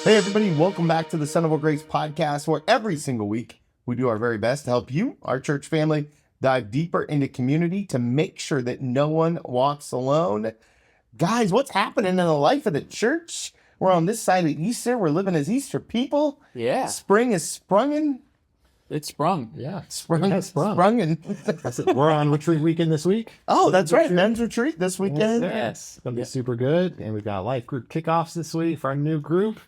Hey, everybody, welcome back to the Son of All Grace podcast, where every single week we do our very best to help you, our church family, dive deeper into community to make sure that no one walks alone. Guys, what's happening in the life of the church? We're on this side of Easter. We're living as Easter people. Yeah. Spring is sprunging. It's sprung. Yeah. Sprunging. We're on retreat weekend this week. Oh, that's right. Men's retreat this weekend. Yes. It's going to be super good. And we've got life group kickoffs this week for our new group.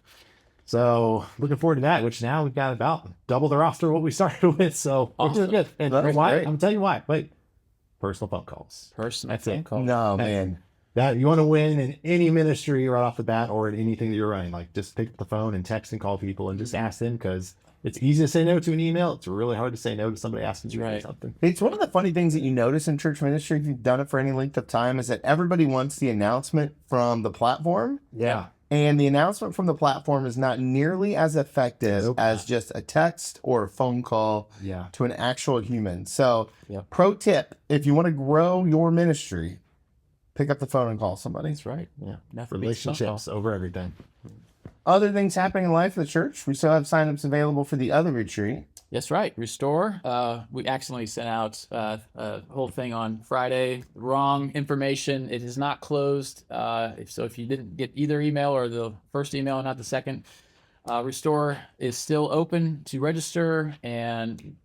So looking forward to that, which now we've got about double the roster of what we started with. So we're doing good. And That's why? great. I'm telling you why. Wait, personal phone calls. Personal That's phone it. call. No, man. That you want to win in any ministry right off the bat or in anything that you're running, like just pick up the phone and text and call people and just ask them, because it's easy to say no to an email. It's really hard to say no to somebody asking you to do Right. something. It's one of the funny things that you notice in church ministry, if you've done it for any length of time, is that everybody wants the announcement from the platform. Yeah. And the announcement from the platform is not nearly as effective Nope. as just a text or a phone call Yeah. to an actual human. So, Yep. pro tip, if you want to grow your ministry, pick up the phone and call somebody. That's right. Yeah. Nothing beats phone Relationships over everything. Other things happening in life of the church, we still have signups available for the other retreat. That's right. Restore. We accidentally sent out a whole thing on Friday. Wrong information. It is not closed. If you didn't get either email or the first email, not the second, Restore is still open to register, and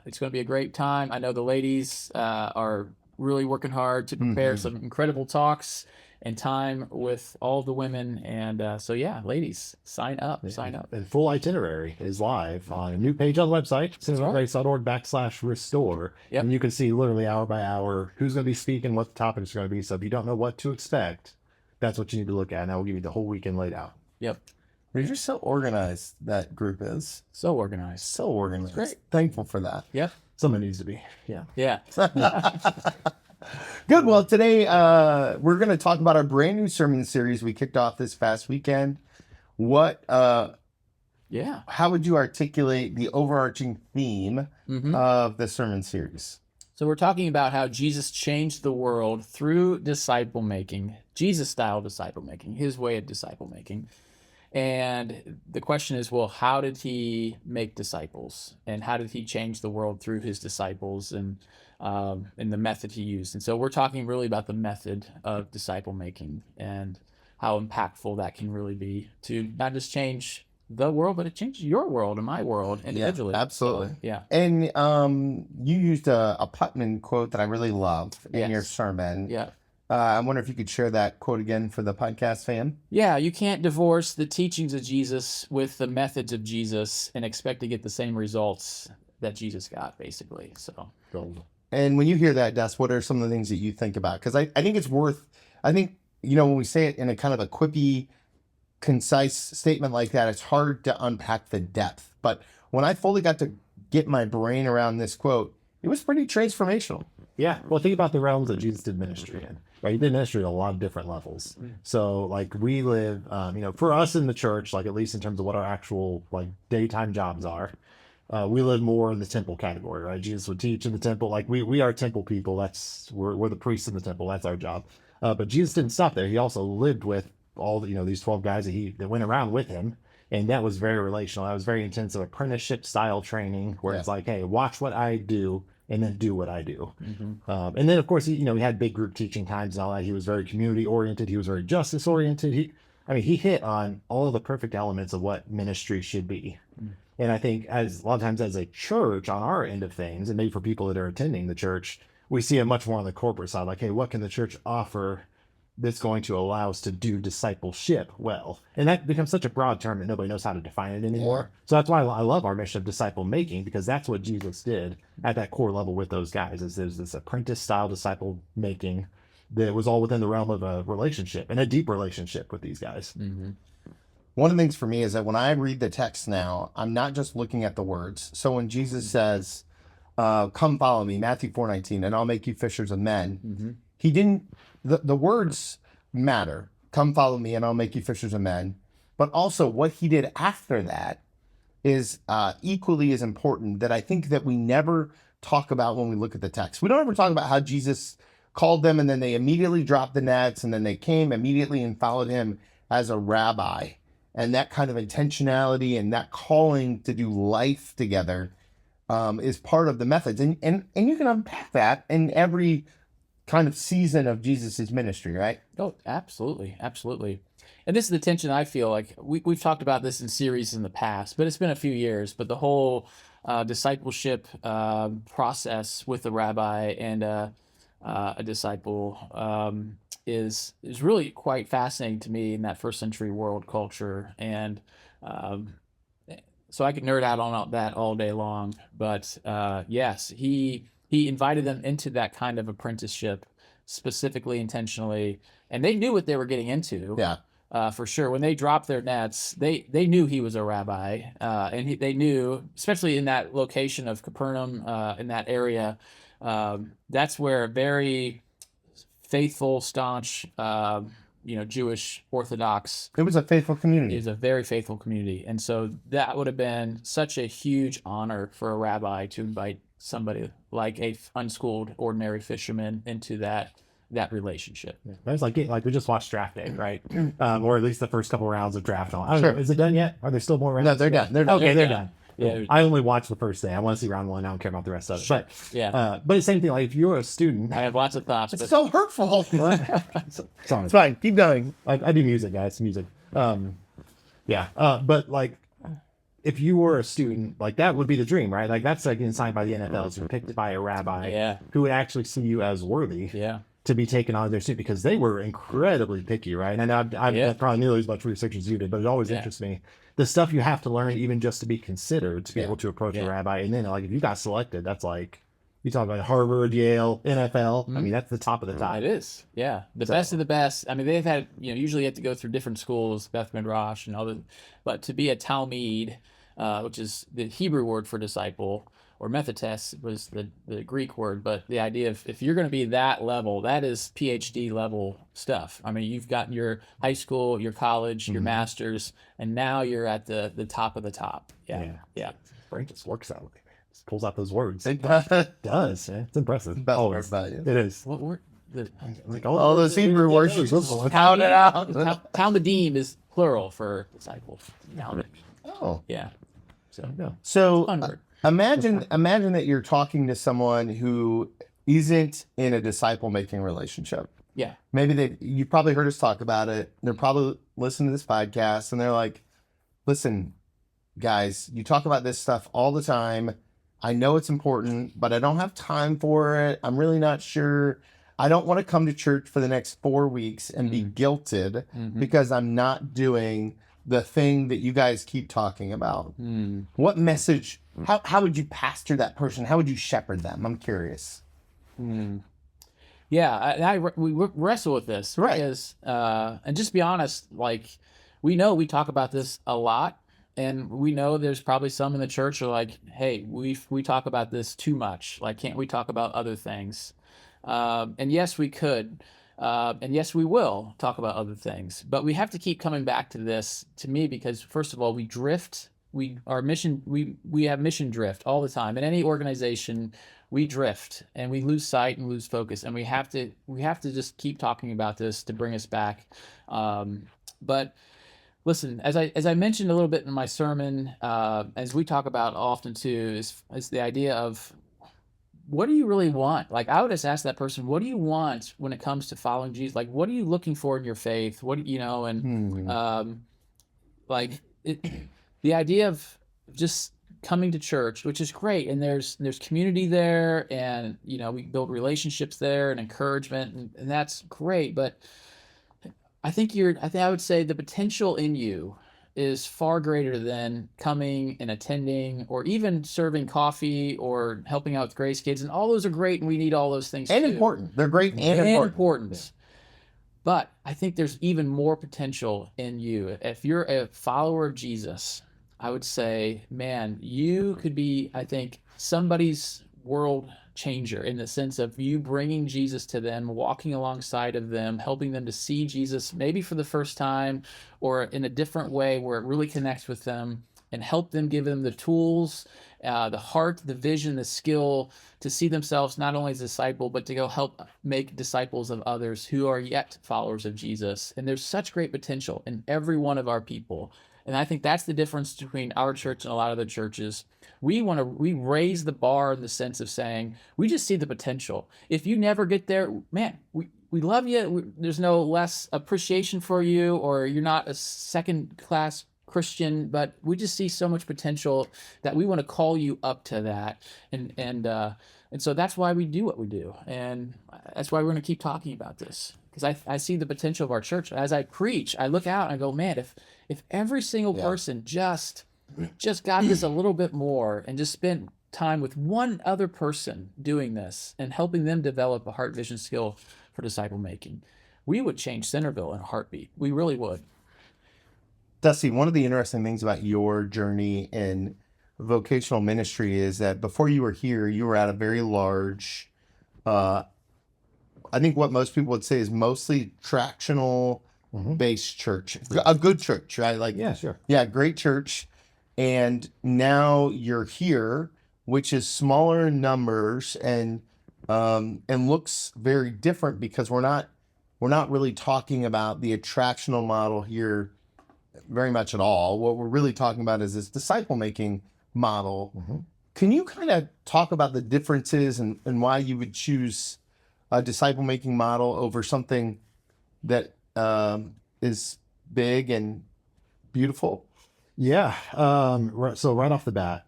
it's going to be a great time. I know the ladies are really working hard to prepare some incredible talks and time with all the women. And so, yeah, ladies, sign up. And full itinerary is live on a new page on the website, cincinnatigrace.org/restore. Yep. And you can see literally hour by hour who's going to be speaking, what the topic is going to be. So if you don't know what to expect, that's what you need to look at. And that will give you the whole weekend laid out. Yep. You're just so organized, that group is. So organized. So organized. Great. Thankful for that. Yep. Someone needs to be. Yeah. Yeah. Good. Well, today we're going to talk about our brand new sermon series we kicked off this past weekend. What, Yeah. how would you articulate the overarching theme of the sermon series? So we're talking about how Jesus changed the world through disciple making, Jesus-style disciple making, his way of disciple making. And the question is, well, how did he make disciples, and how did he change the world through his disciples, and the method he used? And so we're talking really about the method of disciple making and how impactful that can really be to not just change the world, but it changed your world and my world individually. absolutely. So, yeah. And you used a Putman quote that I really loved in Yes. your sermon. Yeah. I wonder if you could share that quote again for the podcast fan. Yeah, you can't divorce the teachings of Jesus with the methods of Jesus and expect to get the same results that Jesus got, basically. So, And when you hear that, Des, what are some of the things that you think about? Because I think it's worth, I think, when we say it in a kind of a quippy, concise statement like that, it's hard to unpack the depth. But when I fully got to get my brain around this quote, it was pretty transformational. Yeah. Well, think about the realms that Jesus did ministry in, right? He did ministry at a lot of different levels. So like we live, for us in the church, like at least in terms of what our actual like daytime jobs are, we live more in the temple category, right? Jesus would teach in the temple. Like we are temple people. We're the priests in the temple. That's our job. But Jesus didn't stop there. He also lived with all the, these 12 guys that went around with him. And that was very relational. That was very intensive apprenticeship style training where it's like, hey, watch what I do and then do what I do. And then, of course, he had big group teaching times and all that. He was very community oriented. He was very justice oriented. He hit on all of the perfect elements of what ministry should be. And I think a lot of times as a church on our end of things, and maybe for people that are attending the church, we see it much more on the corporate side. Like, hey, what can the church offer that's going to allow us to do discipleship well? And that becomes such a broad term that nobody knows how to define it anymore. So that's why I love our mission of disciple making, because that's what Jesus did at that core level with those guys. Is there's this apprentice style disciple making that was all within the realm of a relationship, and a deep relationship with these guys. One of the things for me is that when I read the text now, I'm not just looking at the words. So when Jesus says, come follow me, Matthew 4:19, and I'll make you fishers of men, he didn't, the words matter. Come follow me and I'll make you fishers of men. But also what he did after that is equally as important, that I think that we never talk about when we look at the text. We don't ever talk about how Jesus called them and then they immediately dropped the nets and then they came immediately and followed him as a rabbi. and that kind of intentionality and that calling to do life together is part of the methods. And you can unpack that in every kind of season of Jesus's ministry, right? Oh, absolutely, absolutely. And this is the tension I feel like we've talked about this in series in the past, but it's been a few years. But the whole discipleship process with the rabbi and a disciple is really quite fascinating to me in that first century world culture. And um, so I could nerd out on that all day long. But yes, he invited them into that kind of apprenticeship, specifically, intentionally, and they knew what they were getting into. Yeah. For sure. When they dropped their nets, they knew he was a rabbi, and they knew, especially in that location of Capernaum, in that area, that's where very faithful, staunch, Jewish Orthodox It was a faithful community. is a very faithful community, and so that would have been such a huge honor for a rabbi to invite somebody like a unschooled, ordinary fisherman into that relationship. There's like we just watched draft day, right? Or at least the first couple rounds of draft on. I don't Sure. know, is it done yet? Are there still more rounds? No, they're done. They're done. Okay, they're Yeah. done. Yeah. I only watched the first day. I want to see round one. I don't care about the rest of it. But Yeah. but it's the same thing. Like if you're a student, I have lots of thoughts, It's but so hurtful. sorry, It's fine. Keep going. I do music, guys. Music. Yeah. But like, if you were a student, like that would be the dream, right? Like that's like getting signed by the NFL. It's picked by a rabbi Yeah. who would actually see you as worthy yeah. to be taken on as their student because they were incredibly picky, right? And I've Yeah. probably nearly as much research as you did, but it always Yeah. interests me. The stuff you have to learn even just to be considered to be Yeah. able to approach Yeah. a rabbi. And then like if you got selected, that's like, you talk about Harvard, Yale, NFL. I mean, that's the top of the top. It is, yeah, the best of the best. I mean, they've had, usually you have to go through different schools, Beth Midrash and other, but to be a Talmud, which is the Hebrew word for disciple, or Methotes was the Greek word, but the idea of if you're going to be that level, that is PhD level stuff. I mean, you've got your high school, your college, your master's, and now you're at the top of the top. Yeah, yeah. Brain just works that way. Just pulls out those words. It It does. Yeah. It's impressive. Best Always. word about you. It is. What word? Like, All those Hebrew words, count it out. Talmudim is plural for disciples. Talmud. Oh, Yeah. So, yeah. so Fun word. imagine that you're talking to someone who isn't in a disciple making relationship. Yeah. Maybe you probably heard us talk about it. They're probably listening to this podcast and they're like, listen, guys, you talk about this stuff all the time. I know it's important, but I don't have time for it. I'm really not sure. I don't want to come to church for the next 4 weeks and be guilted because I'm not doing the thing that you guys keep talking about. What message, how would you pastor that person? How would you shepherd them? I'm curious. Yeah, we wrestle with this, Right. Because, and just be honest, like we know we talk about this a lot, and we know there's probably some in the church who are like, hey, we talk about this too much. Like, can't we talk about other things? And yes, we could, and yes, we will talk about other things, but we have to keep coming back to this. To me, because first of all, we drift. We have mission drift all the time in any organization. We drift and we lose sight and lose focus, and we have to just keep talking about this to bring us back. But listen, as I mentioned a little bit in my sermon, as we talk about often too, is the idea of what do you really want? Like I would just ask that person, what do you want when it comes to following Jesus? Like, what are you looking for in your faith? What and the idea of just coming to church, which is great, and there's community there, and we build relationships there and encouragement, and that's great. But I think I would say the potential in you is far greater than coming and attending or even serving coffee or helping out with Grace Kids, and all those are great, and we need all those things And too. important. They're great and And important. important. But I think there's even more potential in you. If you're a follower of Jesus, I would say, man, you could be, I think, somebody's world changer in the sense of you bringing Jesus to them, walking alongside of them, helping them to see Jesus maybe for the first time or in a different way where it really connects with them. and help them, give them the tools, the heart, the vision, the skill to see themselves not only as a disciple, but to go help make disciples of others who are yet followers of Jesus. And there's such great potential in every one of our people. And I think that's the difference between our church and a lot of the churches. We raise the bar in the sense of saying, we just see the potential. If you never get there, man, we love you. There's no less appreciation for you, or you're not a second class Christian, but we just see so much potential that we want to call you up to that. And so that's why we do what we do. And that's why we're going to keep talking about this, because I see the potential of our church. As I preach, I look out and I go, man, if every single person just got this a little bit more and just spent time with one other person doing this and helping them develop a heart vision skill for disciple making, we would change Centerville in a heartbeat. We really would. Dusty, one of the interesting things about your journey in vocational ministry is that before you were here, you were at a very large, I think what most people would say is mostly tractional based church, a good church, right? Like, Yeah, sure. yeah, great church. And now you're here, which is smaller in numbers and looks very different, because we're not really talking about the attractional model here very much at all. What we're really talking about is this disciple making model. Can you kind of talk about the differences and why you would choose a disciple making model over something that is big and beautiful? Yeah. So right off the bat,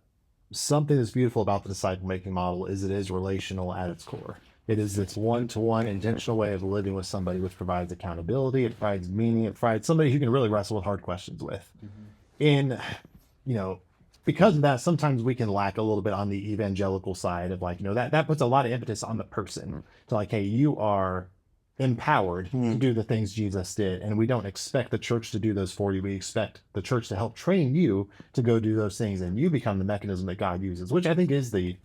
something that's beautiful about the disciple making model is it is relational at its core. It is this one-to-one intentional way of living with somebody, which provides accountability, it provides meaning, it provides somebody who can really wrestle with hard questions with. And, because of that, sometimes we can lack a little bit on the evangelical side of that puts a lot of impetus on the person to hey, you are empowered to do the things Jesus did. And we don't expect the church to do those for you. We expect the church to help train you to go do those things, and you become the mechanism that God uses, which I think is the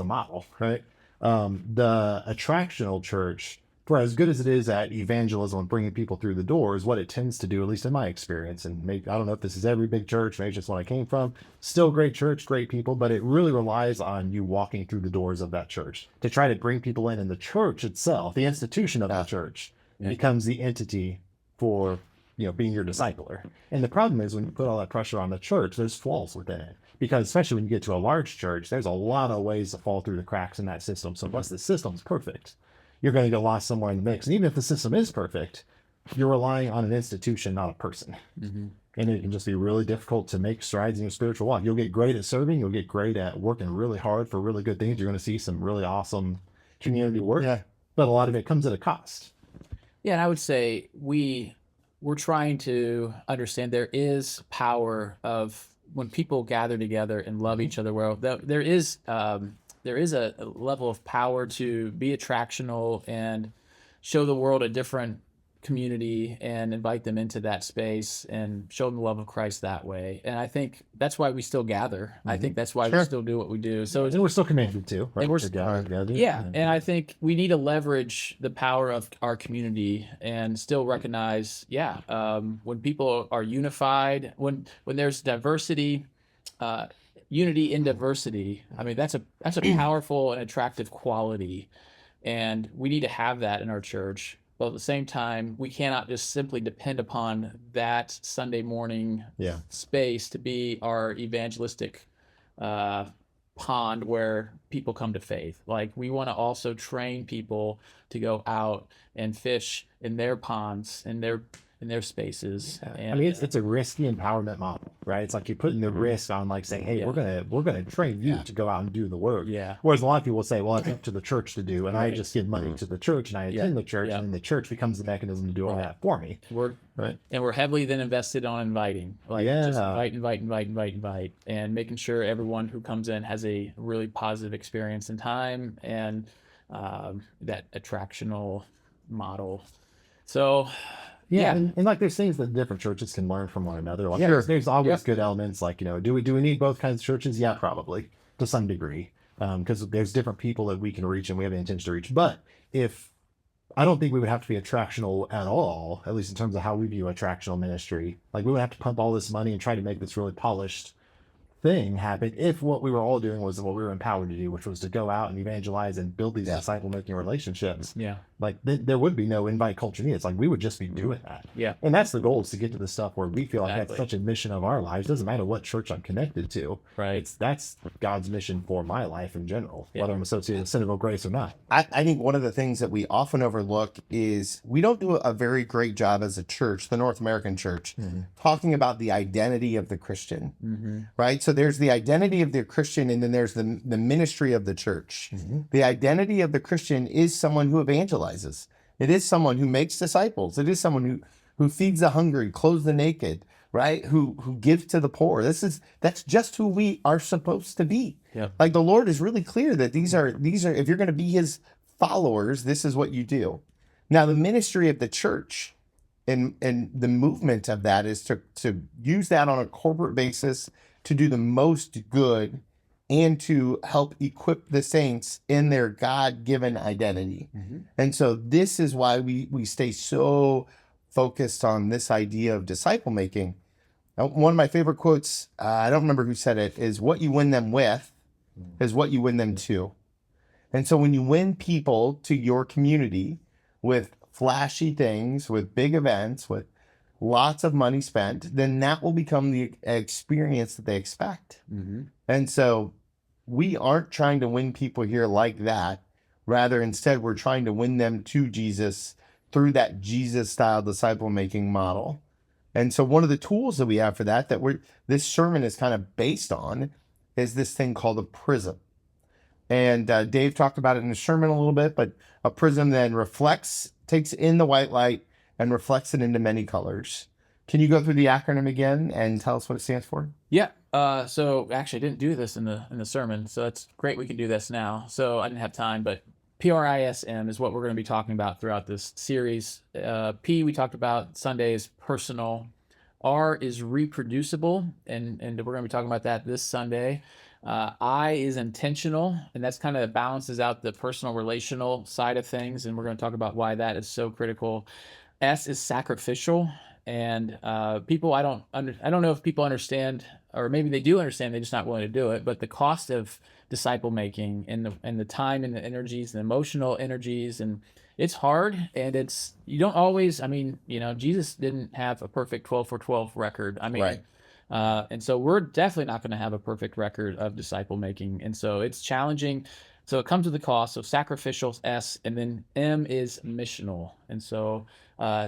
model, right? The attractional church, for as good as it is at evangelism and bringing people through the doors, what it tends to do, at least in my experience, and maybe, I don't know if this is every big church, maybe it's just when I came from, still great church, great people, but it really relies on you walking through the doors of that church to try to bring people in. And the church itself, the institution of the church, becomes the entity for, being your discipler. And the problem is when you put all that pressure on the church, there's flaws within it. Because especially when you get to a large church, there's a lot of ways to fall through the cracks in that system. So unless the system's perfect, you're going to get lost somewhere in the mix. And even if the system is perfect, you're relying on an institution, not a person. And it can just be really difficult to make strides in your spiritual walk. You'll get great at serving. You'll get great at working really hard for really good things. You're going to see some really awesome community work. Yeah. But a lot of it comes at a cost. Yeah, and I would say we're trying to understand there is power of when people gather together and love each other well. There is a level of power to be attractional and show the world a different community and invite them into that space and show them the love of Christ that way. And I think that's why we still gather. I think that's why we still do what we do. So and we're still commanded to, right? And we're together. Yeah, and I think we need to leverage the power of our community and still recognize, when people are unified, when there's diversity, unity in diversity. I mean, that's a powerful and attractive quality, and we need to have that in our church. But at the same time, we cannot just simply depend upon that Sunday morning space to be our evangelistic pond where people come to faith. Like, we want to also train people to go out and fish in their ponds, in their spaces. And, I mean, it's a risky empowerment model, right? It's like you're putting the risk on, saying, hey, we're gonna train you to go out and do the work. Yeah. Whereas a lot of people will say, well, it's up to the church to do, and I just give money to the church, and I attend the church, and then the church becomes the mechanism to do all that for me. We're heavily then invested on inviting, just invite, and making sure everyone who comes in has a really positive experience in time, and that attractional model. So. Yeah, and there's things that different churches can learn from one another. There's always good elements. Do we need both kinds of churches? Yeah, probably to some degree, because there's different people that we can reach and we have the intention to reach. But I don't think we would have to be attractional at all, at least in terms of how we view attractional ministry. We would have to pump all this money and try to make this really polished thing happen if what we were all doing was what we were empowered to do, which was to go out and evangelize and build these disciple making relationships. Yeah. Like there would be no invite culture needed. It's like we would just be doing that. Yeah. And that's the goal, is to get to the stuff where we feel like Exactly. that's such a mission of our lives. Doesn't matter what church I'm connected to. Right. That's God's mission for my life in general, Yeah. whether I'm associated with Centerville Grace or not. I think one of the things that we often overlook is we don't do a very great job as a church, the North American church, talking about the identity of the Christian, right? So there's the identity of the Christian, and then there's the ministry of the church. The identity of the Christian is someone who evangelizes. It is someone who makes disciples. It is someone who feeds the hungry, clothes the naked, right? Who gives to the poor. That's just who we are supposed to be. Yep. Like the Lord is really clear that these are if you're going to be his followers, this is what you do. Now the ministry of the church and the movement of that is to use that on a corporate basis to do the most good and to help equip the saints in their God-given identity. And so this is why we stay so focused on this idea of disciple making. One of my favorite quotes, I don't remember who said it, is what you win them with is what you win them to. And so when you win people to your community with flashy things, with big events, with lots of money spent, then that will become the experience that they expect. And so we aren't trying to win people here like that. Rather, instead, we're trying to win them to Jesus through that Jesus-style disciple-making model. And so one of the tools that we have for that this sermon is kind of based on is this thing called a prism. And Dave talked about it in the sermon a little bit, but a prism then takes in the white light and reflects it into many colors. Can you go through the acronym again and tell us what it stands for? Yeah. So actually, I didn't do this in the sermon, so that's great. We can do this now. So I didn't have time, but PRISM is what we're going to be talking about throughout this series. P, we talked about Sunday, is personal. R is reproducible, and we're going to be talking about that this Sunday. I is intentional, and that's kind of balances out the personal relational side of things, and we're going to talk about why that is so critical. S is sacrificial, and people, I don't know if people understand, or maybe they do understand, they're just not willing to do it, but the cost of disciple making and the time and the energies and emotional energies, and it's hard, and you don't always, Jesus didn't have a perfect 12 for 12 record. Right. And so we're definitely not going to have a perfect record of disciple making. And so it's challenging. So it comes with the cost. So sacrificial, S, and then M is missional. And so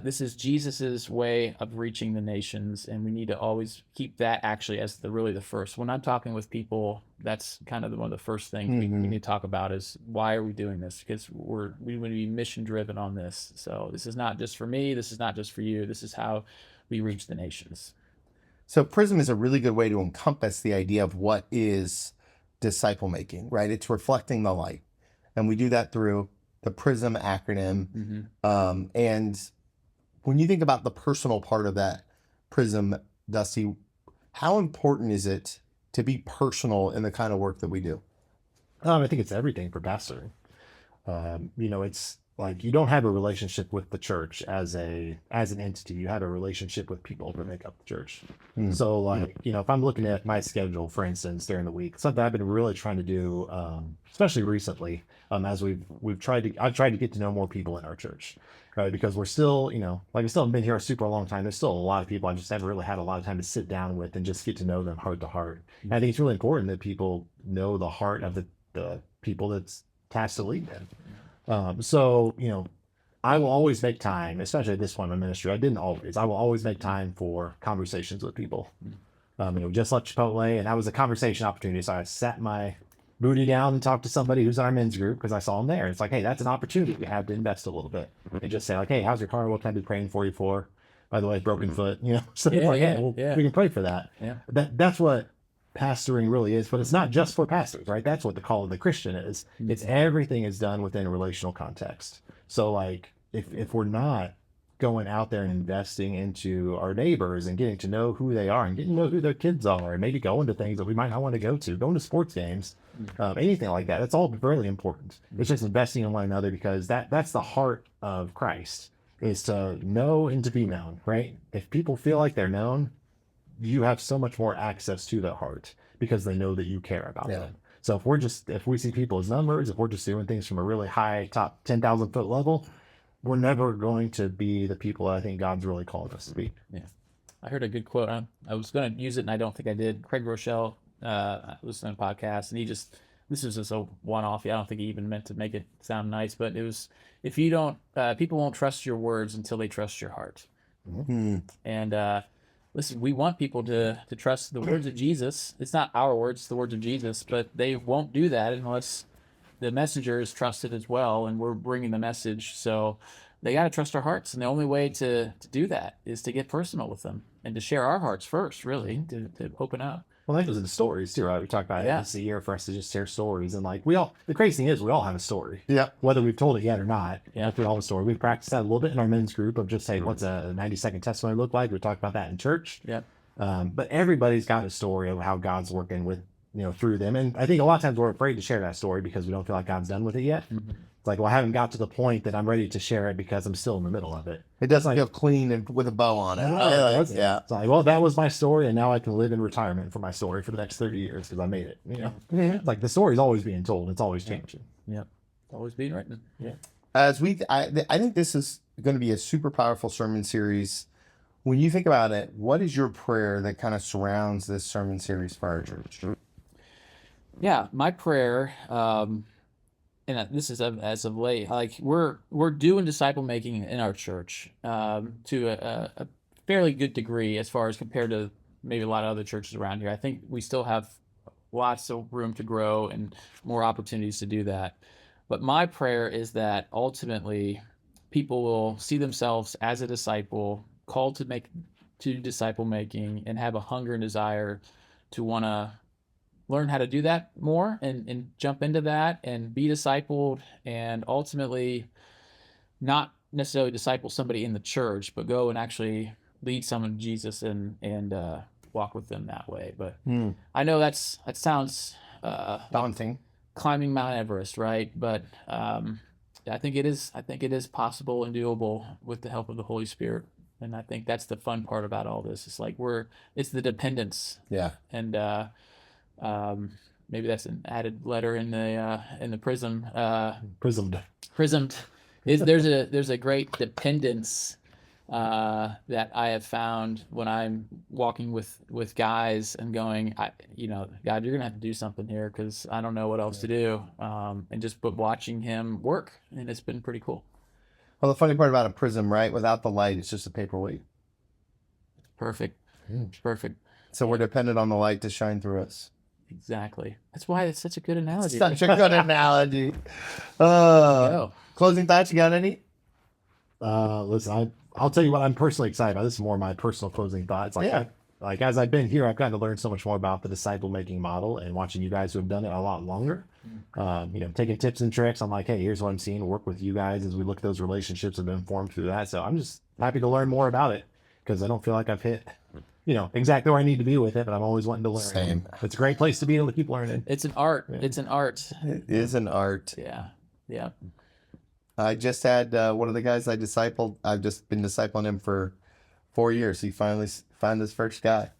this is Jesus's way of reaching the nations, and we need to always keep that actually as really the first. When I'm talking with people, that's kind of one of the first things we need to talk about is, why are we doing this? Because we want to be mission driven on this. So this is not just for me. This is not just for you. This is how we reach the nations. So prism is a really good way to encompass the idea of what is disciple making, right? It's reflecting the light. And we do that through the prism acronym. And when you think about the personal part of that prism, Dusty, how important is it to be personal in the kind of work that we do? I think it's everything for pastoring. It's like you don't have a relationship with the church as an entity. You have a relationship with people that make up the church. So if I'm looking at my schedule, for instance, during the week, something I've been really trying to do, especially recently, as I've tried to get to know more people in our church, right? Because we're still, we still haven't been here a super long time. There's still a lot of people I just haven't really had a lot of time to sit down with and just get to know them heart to heart. And I think it's really important that people know the heart of the people that's tasked to lead them. I will always make time, especially at this point in my ministry. I will always make time for conversations with people. Just left Chipotle, and that was a conversation opportunity. So I sat my booty down and talked to somebody who's in our men's group because I saw him there. It's like, hey, that's an opportunity we have to invest a little bit. And just say like, hey, how's your car? What can I be praying for you for? By the way, broken foot, So it's like, we can pray for that. Yeah. That's what pastoring really is, but it's not just for pastors, right? That's what the call of the Christian is. It's everything is done within a relational context. So like if we're not going out there and investing into our neighbors and getting to know who they are and getting to know who their kids are, and maybe going to things that we might not want to go to, going to sports games, anything like that, it's all really important. It's just investing in one another, because that's the heart of Christ, is to know and to be known, right? If people feel like they're known, you have so much more access to their heart, because they know that you care about Yeah. them. So if we see people as numbers, if we're just doing things from a really high top 10,000 foot level, we're never going to be the people I think God's really called us to be. I heard a good quote. I was going to use it, and I don't think I did. Craig Rochelle, I listened to a podcast, and this was just a one-off. I don't think he even meant to make it sound nice, but it was, if you don't, people won't trust your words until they trust your heart. And listen, we want people to trust the words of Jesus. It's not our words, it's the words of Jesus, but they won't do that unless the messenger is trusted as well, and we're bringing the message. So they got to trust our hearts, and the only way to do that is to get personal with them and to share our hearts first, really, to open up. Well, that goes into stories too, right? We talked about Yeah. it's a year for us to just share stories, and like the crazy thing is we all have a story. Yeah. Whether we've told it yet or not. Yeah. We all have a story. We practiced that a little bit in our men's group of just saying, what's a 90-second testimony look like? We talked about that in church. Yep. But everybody's got a story of how God's working with, through them. And I think a lot of times we're afraid to share that story because we don't feel like God's done with it yet. It's like, well, I haven't got to the point that I'm ready to share it because I'm still in the middle of it. It doesn't feel clean and with a bow on it. Yeah. It's like, well, that was my story, and now I can live in retirement for my story for the next 30 years because I made it. It's like the story's always being told. It's always changing. Yep. Always being written. Yeah. I think this is going to be a super powerful sermon series. When you think about it, what is your prayer that kind of surrounds this sermon series for our church? Yeah, my prayer, and this is as of late, like we're doing disciple making in our church to a fairly good degree as far as compared to maybe a lot of other churches around here. I think we still have lots of room to grow and more opportunities to do that. But my prayer is that ultimately people will see themselves as a disciple, called to disciple making, and have a hunger and desire to want to learn how to do that more and jump into that and be discipled, and ultimately not necessarily disciple somebody in the church, but go and actually lead someone to Jesus and walk with them that way. But I know that sounds Daunting. climbing Mount Everest, right? But I think it is possible and doable with the help of the Holy Spirit. And I think that's the fun part about all this. It's like it's the dependence, Yeah. and maybe that's an added letter in the prism. Prismed. There's a great dependence that I have found when I'm walking with guys and going, God, you're gonna have to do something here because I don't know what else to do. And just watching him work, and it's been pretty cool. Well, the funny part about a prism, right? Without the light, it's just a paperweight. Perfect. Perfect. So we're dependent on the light to shine through us. Exactly. That's why it's such a good analogy. Such a good analogy. Oh, Closing thoughts, you got any? Listen, I'll tell you what I'm personally excited about. This is more my personal closing thoughts. Like as I've been here, I've gotten to learn so much more about the disciple making model and watching you guys who have done it a lot longer. Taking tips and tricks. I'm like, hey, here's what I'm seeing. Work with you guys as we look at those relationships and been formed through that. So I'm just happy to learn more about it because I don't feel like I've hit, exactly where I need to be with it, but I'm always wanting to learn. Same. It's a great place to be able to keep learning. it's an art. Yeah. It's an art. It is an art. Yeah. Yeah. I just had one of the guys I discipled. I've just been discipling him for 4 years. He finally found his first guy.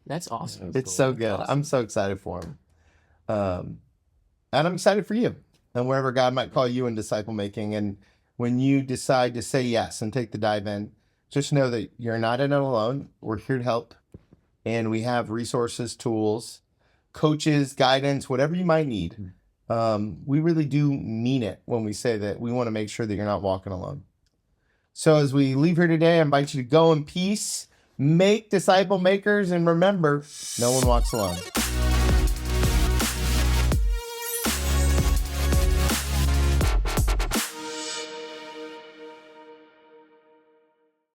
That's awesome. It's so good. Awesome. I'm so excited for him. And I'm excited for you and wherever God might call you in disciple making. And when you decide to say yes and take the dive in, just know that you're not in it alone. We're here to help. And we have resources, tools, coaches, guidance, whatever you might need. We really do mean it when we say that we want to make sure that you're not walking alone. So as we leave here today, I invite you to go in peace, make disciple makers, and remember, no one walks alone.